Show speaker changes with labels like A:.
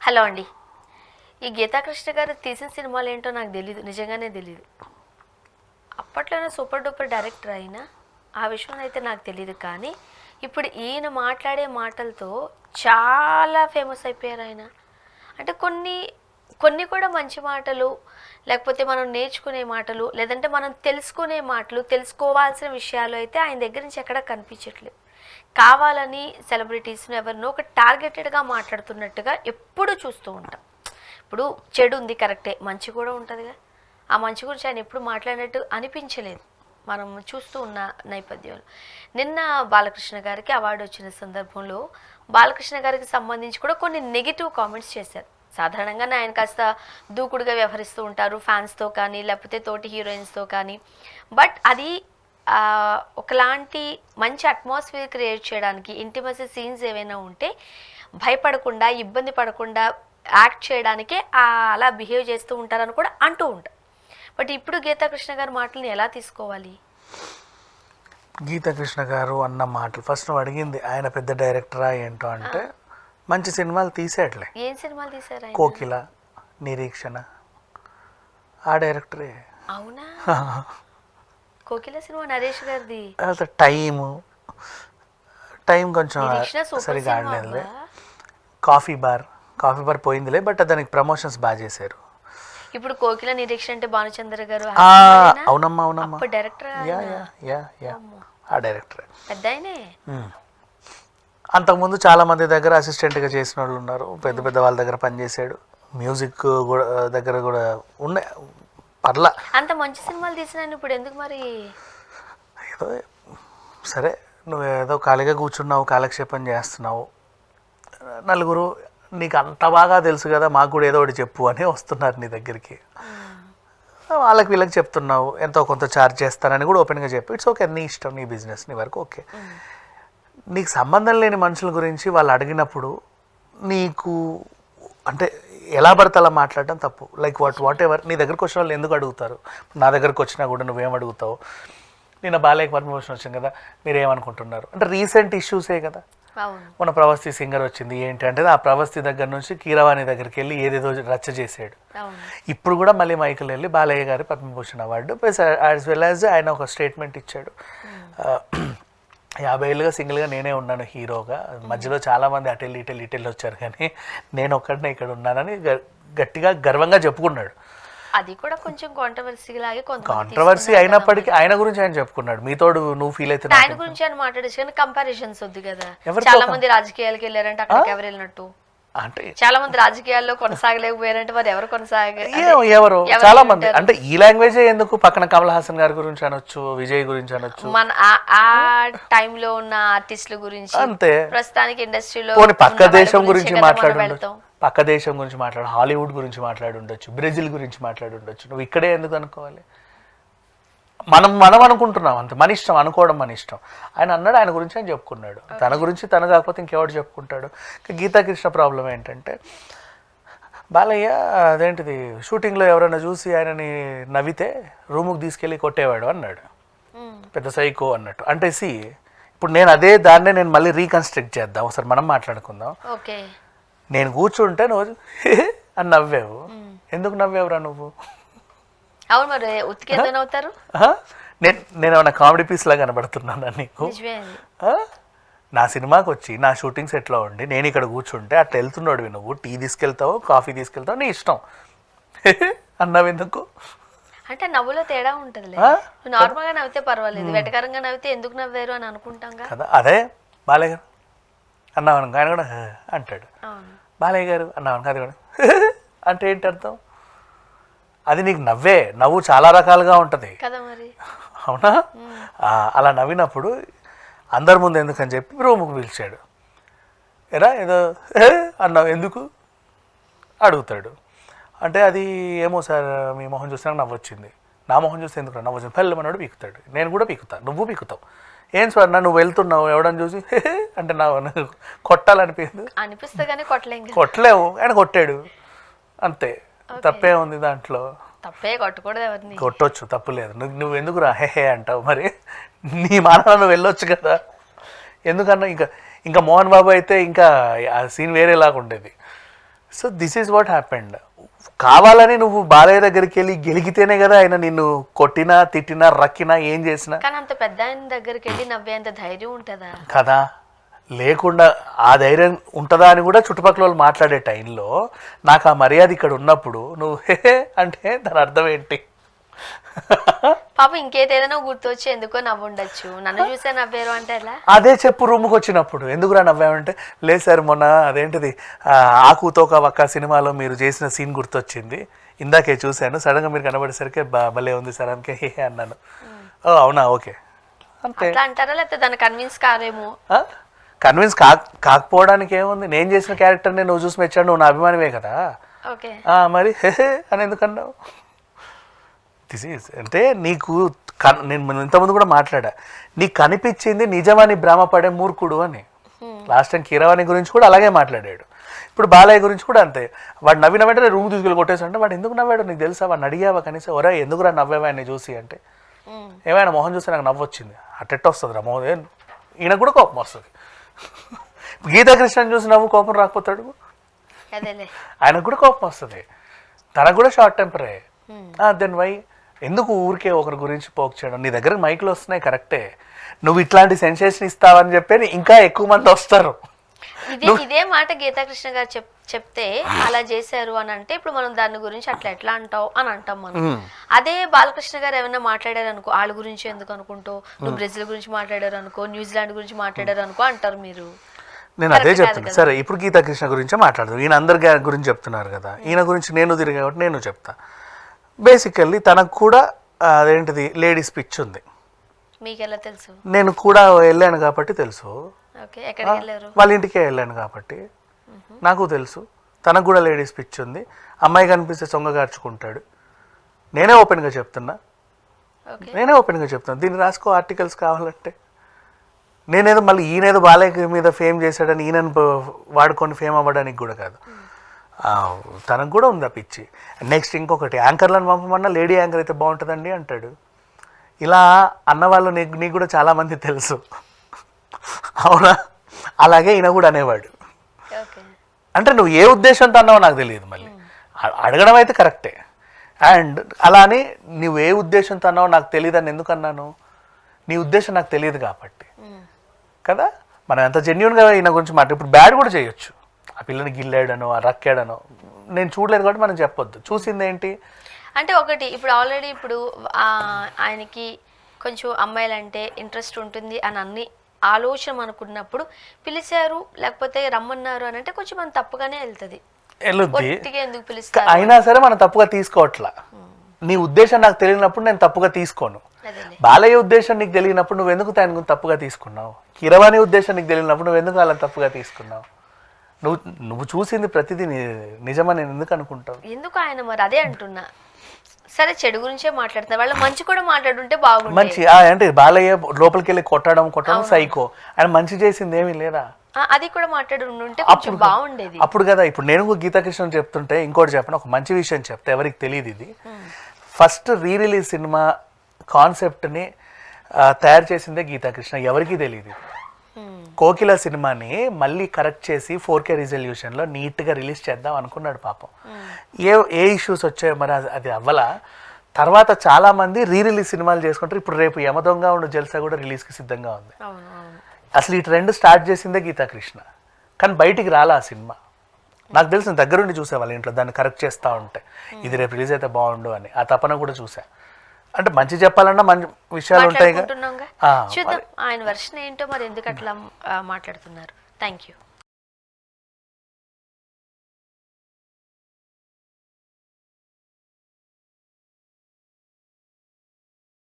A: Hello అండి. ఈ గీతాకృష్ణ గారు తీసిన సినిమాలు ఏంటో నాకు తెలీదు, నిజంగానే తెలీదు. అప్పట్లోనే సూపర్ డూపర్ డైరెక్టర్ అయినా ఆ విషయం అయితే నాకు తెలియదు. కానీ ఇప్పుడు ఈయన మాట్లాడే మాటలతో చాలా ఫేమస్ అయిపోయారు ఆయన. అంటే కొన్ని కొన్ని కూడా మంచి మాటలు, లేకపోతే మనం నేర్చుకునే మాటలు, లేదంటే మనం తెలుసుకునే మాటలు, తెలుసుకోవాల్సిన విషయాలు అయితే ఆయన దగ్గర నుంచి ఎక్కడా కనిపించట్లేదు. కావాలని సెలబ్రిటీస్ని ఎవరినో ఒక టార్గెటెడ్గా మాట్లాడుతున్నట్టుగా ఎప్పుడు చూస్తూ ఉంటాం. ఇప్పుడు చెడు ఉంది కరెక్టే, మంచి కూడా ఉంటుందిగా. ఆ మంచి గురించి ఆయన ఎప్పుడు మాట్లాడినట్టు అనిపించలేదు మనం చూస్తూ ఉన్న నేపథ్యంలో. నిన్న బాలకృష్ణ గారికి అవార్డు వచ్చిన సందర్భంలో బాలకృష్ణ గారికి సంబంధించి కూడా కొన్ని నెగిటివ్ కామెంట్స్ చేశారు. సాధారణంగానే ఆయన కాస్త దూకుడుగా వ్యవహరిస్తూ ఉంటారు ఫ్యాన్స్తో కానీ, లేకపోతే తోటి హీరోయిన్స్తో కానీ. బట్ అది ఒకలాంటి మంచి అట్మాస్ఫియర్ క్రియేట్ చేయడానికి, ఇంటిమసీ సీన్స్ ఏవైనా ఉంటే భయపడకుండా, ఇబ్బంది పడకుండా యాక్ట్ చేయడానికే అలా బిహేవ్ చేస్తూ ఉంటారని కూడా అంటూ ఉంటారు. బట్ ఇప్పుడు గీతాకృష్ణ గారి మాటలను ఎలా తీసుకోవాలి?
B: గీతాకృష్ణ గారు అన్న మాటలు ఫస్ట్ నువ్వు అడిగింది ఆయన పెద్ద డైరెక్టరా ఏంటో అంటే మంచి సినిమాలు తీసేట్లే.
A: ఏం సినిమాలు తీసారు?
B: కోకిల, నిరీక్షణ, ఆ డైరెక్టరే.
A: అవునా? కోకిల సినిమా నరేష్ గారిది.
B: టైం కొంచెం సరిగా ఆడలేదులే. కాఫీ బార్ పోయిందిలే, బట్ దానికి ప్రమోషన్స్ బాగా చేశారు.
A: ఇప్పుడు కోకిల, నిరీక్షణ అంటే భానుచంద్ర గారు.
B: అవునమ్మా
A: డైరెక్టర్,
B: ఆ డైరెక్టర్
A: పెద్ద ఆయనే.
B: అంతకుముందు చాలా మంది దగ్గర అసిస్టెంట్గా చేసిన వాళ్ళు ఉన్నారు, పెద్ద పెద్ద వాళ్ళ దగ్గర పనిచేశాడు. మ్యూజిక్ కూడా దగ్గర కూడా ఉన్నాయి. పర్లా
A: అంత మంచి సినిమాలు తీసిన ఇప్పుడు ఎందుకు మరి?
B: ఏదో సరే, నువ్వు ఏదో ఖాళీగా కూర్చున్నావు, కాలక్షేపం చేస్తున్నావు, నలుగురు నీకు అంత బాగా తెలుసు కదా, మాకు కూడా ఏదో ఒకటి చెప్పు అని వస్తున్నారు నీ దగ్గరికి. వాళ్ళకి వీళ్ళకి చెప్తున్నావు, ఎంతో కొంత ఛార్జ్ చేస్తానని కూడా ఓపెన్గా చెప్పి ఇట్స్ ఓకే, నీ ఇష్టం, నీ బిజినెస్, నీ వరకు ఓకే. నీకు సంబంధం లేని మనుషుల గురించి వాళ్ళు అడిగినప్పుడు నీకు అంటే ఎలా పడితే అలా మాట్లాడడం తప్పు. లైక్ వాట్ ఎవర్, నీ దగ్గరకు వచ్చిన వాళ్ళు ఎందుకు అడుగుతారు? నా దగ్గరకు వచ్చినా కూడా నువ్వేం అడుగుతావు? నిన్న బాలయ్యకి పద్మభూషణ్ వచ్చింది కదా, మీరేమనుకుంటున్నారు అంటే రీసెంట్ ఇష్యూసే కదా. మన ప్రవస్తి సింగర్ వచ్చింది ఏంటి అంటే ఆ ప్రవస్తి దగ్గర నుంచి కీరవాణి దగ్గరికి వెళ్ళి ఏదేదో రచ్చ చేసాడు. ఇప్పుడు కూడా మళ్ళీ మైకులు వెళ్ళి బాలయ్య గారి Padma Bhushan award as well as ఆయన ఒక స్టేట్మెంట్ ఇచ్చాడు. 50 ఏళ్ళుగా సింగిల్గా నేనే ఉన్నాను హీరోగా, మధ్యలో చాలామంది ఇటెళ్ళి వచ్చారు, కానీ నేను ఒక్కడినే ఇక్కడ ఉన్నానని గట్టిగా గర్వంగా చెప్పుకున్నాడు.
A: అది కూడా కొంచెం
B: కాంట్రవర్సీ అయినప్పటికీ ఆయన గురించి ఆయన చెప్పుకున్నాడు. మీతోడు నువ్వు ఫీల్ అయితే
A: ఆయన గురించి ఆయన మాట్లాడేసి, కానీ కంపారిజన్స్ వద్దు కదా. చాలా మంది రాజకీయాలకు వెళ్ళారంటే అక్కడికి ఎవరు వెళ్ళినట్టు? అంటే చాలా మంది రాజకీయాల్లో కొనసాగలేకపోయారంటే మరి ఎవరు
B: ఎవరు చాలా మంది అంటే ఈ లాంగ్వేజ్ ఎందుకు? పక్కన కమల్ హాసన్ గారి గురించి అనొచ్చు, విజయ్ గురించి అనొచ్చు,
A: మన ఆ టైంలో ఉన్న ఆర్టిస్టుల గురించి.
B: అంతే.
A: ప్రస్తుతానికి ఇండస్ట్రీలో
B: పక్క దేశం గురించి పక్క దేశం గురించి మాట్లాడు, హాలీవుడ్ గురించి మాట్లాడి ఉండొచ్చు, బ్రెజిల్ గురించి మాట్లాడి ఉండొచ్చు. నువ్వు ఇక్కడే ఎందుకు అనుకోవాలి? మనం అనుకుంటున్నాం అంతే, మన ఇష్టం, అనుకోవడం మన ఇష్టం. ఆయన అన్నాడు, ఆయన గురించి ఆయన చెప్పుకున్నాడు. తన గురించి తను కాకపోతే ఇంకెవడు చెప్పుకుంటాడు? గీతాకృష్ణ ప్రాబ్లం ఏంటంటే బాలయ్య అదేంటిది షూటింగ్లో ఎవరైనా చూసి ఆయనని నవ్వితే రూముకి తీసుకెళ్ళి కొట్టేవాడు అన్నాడు, పెద్ద సైకో అన్నట్టు. అంటే ఇప్పుడు నేను అదే దాన్నే నేను మళ్ళీ రీకన్స్ట్రక్ట్ చేద్దాం, ఒకసారి మనం మాట్లాడుకుందాం. నేను కూర్చుంటే నువ్వు అని నవ్వావు, ఎందుకు నవ్వావురా నువ్వు?
A: అవును, మరి ఉతికేదవుతారు.
B: నేను ఏమన్నా కామెడీ పీస్ లాగా కనబడుతున్నాను నీకు? నా సినిమాకి వచ్చి నా షూటింగ్ సెట్లో ఉండి నేను ఇక్కడ కూర్చుంటే అట్లా వెళ్తున్నాడు, నువ్వు టీ తీసుకెళ్తావు, కాఫీ తీసుకెళ్తావు, నీ ఇష్టం అన్నావు ఎందుకు?
A: అంటే నవ్వులో తేడా ఉంటుంది. నార్మల్ గా నవ్వితే పర్వాలేదు, వెటకరంగా నవ్వితే ఎందుకు నవ్వారు అని అనుకుంటాం కదా.
B: అదే బాలయ్య గారు అన్నావు, ఆయన కూడా అంటాడు. బాలయ్య గారు అన్నావు, అది కూడా అంటే ఏంటి అర్థం? అది నీకు నవ్వు చాలా రకాలుగా ఉంటుంది అవునా? అలా నవ్వినప్పుడు అందరి ముందు ఎందుకని చెప్పి రూముకు పిలిచాడు. ఏదో అన్నావు ఎందుకు అడుగుతాడు. అంటే అది ఏమో సార్, మీ మొహం చూస్తే నాకు నవ్వొచ్చింది. నా మొహం చూస్తే ఎందుకు నవ్వొచ్చింది? పెళ్ళమన్నాడు పీకుతాడు, నేను కూడా పీకుతా, నువ్వు పీకుతావు. ఏం స్వర్ణ నువ్వు వెళ్తున్నావు, ఎవడని చూసి అంటే
A: అనిపిస్తే కానీ
B: కొట్టలేవు, ఆయన కొట్టాడు అంతే. తప్పే ఉంది దాంట్లో?
A: తప్పే, కొట్టకూడదు, ఎవరిని
B: కొట్టొచ్చు, తప్పు లేదు. నువ్వు ఎందుకు రా హే అంటావు? మరి నీ మానవ నువ్వు వెళ్ళొచ్చు కదా. ఎందుకన్నా ఇంకా మోహన్ బాబు అయితే ఇంకా ఆ సీన్ వేరేలాగా ఉండేది. So this is what happened. కావాలని నువ్వు బాలయ్య దగ్గరికి వెళ్ళి గెలిగితేనే కదా ఆయన నిన్ను కొట్టినా తిట్టినా రక్కినా ఏం చేసినా.
A: కానీ అంత పెద్ద ఆయన దగ్గరికి వెళ్ళి నవ్వేంత ధైర్యం ఉంటుందా
B: కదా, లేకుండా ఆ ధైర్యం ఉంటుందా అని కూడా చుట్టుపక్కల వాళ్ళు మాట్లాడే టైంలో నాకు ఆ మర్యాద ఇక్కడ ఉన్నప్పుడు నువ్వు హే అంటే దాని అర్థం ఏంటి?
A: పాప ఇంకేదైనా గుర్తొచ్చి ఎందుకో నవ్వు ఉండొచ్చు, నన్ను చూసే నవ్వేరు అంటే ఎలా?
B: అదే చెప్పు రూమ్కి వచ్చినప్పుడు ఎందుకురా నవ్వామంటే, లేదు సార్ మొన్న అదేంటిది ఆకుతోక వక్క సినిమాలో మీరు చేసిన సీన్ గుర్తొచ్చింది, ఇందాకే చూశాను, సడన్గా మీరు కనబడేసరికి భలే ఉంది సార్ అందుకే హే అన్నాను. ఓ అవునా, ఓకే అంతే.
A: అట్లా అంటారా లేకపోతే దాన్ని కన్విన్స్ కారేమో?
B: కన్విన్స్ కాకపోవడానికి ఏముంది, నేను చేసిన క్యారెక్టర్ని నువ్వు చూసి మెచ్చాడు, నువ్వు నా అభిమానివే కదా.
A: ఓకే
B: మరి హే అని ఎందుకన్నావు? దిస్ ఈజ్ అంటే నీకు నేను ఇంతకుముందు కూడా మాట్లాడా, నీకు కనిపించింది నిజమని భ్రమపడే మూర్ఖుడు అని. లాస్ట్ టైం కీరవాణి గురించి కూడా అలాగే మాట్లాడాడు, ఇప్పుడు బాలయ్య గురించి కూడా అంతే. వాడు నవ్విన వెంటనే రూమ్ తీసుకెళ్ళి కొట్టేసి అంటే వాడు ఎందుకు నవ్వాడు నీకు తెలుసా? వాడిని అడిగావా కనీసం, ఒరే ఎందుకురా నవ్వావా ఆయన చూసి అంటే, ఏమైనా మొహం చూస్తే నాకు నవ్వు వచ్చింది, అట్టెట్ట వస్తుంది రా మొహం, ఈయన కూడా కోపం వస్తుంది. గీతాకృష్ణని చూసి నవ్వు కోపం రాకపోతాడు, ఆయనకు కూడా కోపం వస్తుంది, తనకు కూడా షార్ట్ టెంపరే. దెన్ వై ఎందుకు ఊరికే ఒకరి గురించి పోక్ చేయడం? నీ దగ్గర మైక్లు వస్తున్నాయి కరెక్టే, నువ్వు ఇట్లాంటి సెన్సేషన్ ఇస్తావని చెప్పి ఇంకా ఎక్కువ మంది వస్తారు.
A: ఇదే మాట గీతాకృష్ణ గారు చెప్తే అలా చేశారు అని అంటే ఇప్పుడు మనం దాని గురించి అట్లా ఎట్లా అంటావు అని అంటాం మనం. అదే బాలకృష్ణ గారు ఏమైనా మాట్లాడారు అనుకో, వాళ్ళ గురించి ఎందుకు అనుకుంటూ, నువ్వు బ్రెజిల్ గురించి మాట్లాడారు అనుకో, న్యూజిలాండ్ గురించి మాట్లాడారు అనుకో అంటారు మీరు.
B: నేను అదే చెప్తాను. సరే ఇప్పుడు గీతాకృష్ణ గురించే మాట్లాడదు, ఈయన అందరి గురించి చెప్తున్నారు కదా, ఈయన గురించి నేను తిరిగి కాబట్టి నేను చెప్తా. బేసికల్లీ తనకు కూడా అదేంటిది లేడీస్ పిచ్ ఉంది.
A: మీకు ఎలా తెలుసు?
B: నేను కూడా వెళ్ళాను కాబట్టి తెలుసు. వాళ్ళ ఇంటికే వెళ్ళాను కాబట్టి నాకు తెలుసు. తనకు కూడా లేడీస్ పిచ్ ఉంది, అమ్మాయి కనిపిస్తే సొంగగార్చుకుంటాడు. నేనే ఓపెన్గా చెప్తున్నా. దీన్ని రాసుకో ఆర్టికల్స్ కావాలంటే. నేనేదో మళ్ళీ ఈయనేదో బాలయ్య మీద ఫేమ్ చేశాడని ఈయనను వాడుకొని ఫేమ్ అవ్వడానికి కూడా కాదు, తనకు కూడా ఉంది ఆ పిచ్చి. నెక్స్ట్ ఇంకొకటి, యాంకర్లను పంపమన్నా లేడీ యాంకర్ అయితే బాగుంటుందండి అంటాడు. ఇలా అన్నవాళ్ళు నీకు కూడా చాలామంది తెలుసు, అవునా? అలాగే ఈయన కూడా అనేవాడు. అంటే నువ్వు ఏ ఉద్దేశంతో అన్నావో నాకు తెలియదు, మళ్ళీ అడగడం అయితే కరెక్టే. అండ్ అలా అని నువ్వు ఏ ఉద్దేశంతో అన్నావో నాకు తెలియదు అని ఎందుకు అన్నాను? నీ ఉద్దేశం నాకు తెలియదు కాబట్టి కదా. మనం ఎంత జెన్యున్గా ఈయన గురించి ఇప్పుడు బ్యాడ్ కూడా చేయొచ్చు, ఆ పిల్లని గిల్లాడనో ఆ రక్కాడనో, నేను చూడలేదు కాబట్టి మనం చెప్పొద్దు. చూసింది ఏంటి
A: అంటే ఒకటి, ఇప్పుడు ఆల్రెడీ ఇప్పుడు ఆయనకి కొంచెం అమ్మాయిలంటే ఇంట్రెస్ట్ ఉంటుంది అని అన్ని ఆలోచన అనుకున్నప్పుడు పిలిచారు లేకపోతే రమ్మన్నారు అని అంటే కొంచెం మనం తప్పుగానే వెళ్తుంది. ఎందుకు పిలుస్తారు
B: అయినా సరే మనం తప్పుగా తీసుకోవట్లా. నీ ఉద్దేశం నాకు తెలియనప్పుడు నేను తప్పుగా తీసుకోను. బాలయ్య ఉద్దేశం నీకు తెలియనప్పుడు నువ్వు ఎందుకు ఆయన తప్పుగా తీసుకున్నావు? కీరవాణి ఉద్దేశం నీకు తెలియనప్పుడు నువ్వు ఎందుకు అలా తప్పుగా తీసుకున్నావు? నువ్వు చూసింది ప్రతిదీ నిజమని నేను ఎందుకు అనుకుంటావు?
A: ఎందుకు ఆయన మరి అదే అంటున్నా. సరే చెడు గురించే మాట్లాడుతున్నారు, వాళ్ళు మంచి కూడా మాట్లాడుంటే బాగుంది.
B: మంచి అంటే బాలయ్య లోపలికి వెళ్ళి కొట్టడం సైకో, ఆయన మంచి చేసింది ఏమీ లేదా?
A: అది కూడా మాట్లాడుంటే కొంచెం బాగుండేది
B: అప్పుడు కదా. ఇప్పుడు నేను గీతాకృష్ణ చెప్తుంటే ఇంకోటి చెప్పను, ఒక మంచి విషయం చెప్తే ఎవరికి తెలియదు. ఇది ఫస్ట్ రీ రిలీజ్ సినిమా కాన్సెప్ట్ని తయారు చేసిందే గీతాకృష్ణ, ఎవరికీ తెలియదు. కోకిల సినిమాని మళ్ళీ కరెక్ట్ చేసి 4K రిజల్యూషన్లో నీట్గా రిలీజ్ చేద్దాం అనుకున్నాడు పాపం. ఏ ఇష్యూస్ వచ్చాయో మరి అది అవ్వలా. తర్వాత చాలామంది రీ రిలీజ్ సినిమాలు చేసుకుంటారు. ఇప్పుడు రేపు యమదొంగ ఉండు జల్సా కూడా రిలీజ్కి సిద్ధంగా ఉంది. అసలు ఈ ట్రెండ్ స్టార్ట్ చేసిందే గీతాకృష్ణ, కానీ బయటికి రాలా ఆ సినిమా. నాకు తెలిసిన దగ్గరుండి చూసేవాళ్ళ ఇంట్లో దాన్ని కరెక్ట్ చేస్తూ ఉంటే ఇది రేపు రిలీజ్ అయితే బాగుండు అని, ఆ తపన కూడా చూసా. అంటే మంచి చెప్పాలన్నా మంచి విషయాలు ఉంటాయి.
A: చూద్దాం ఆయన వర్షన్ ఏంటో మరి ఎందుకు అట్లా మాట్లాడుతున్నారు. Thank you.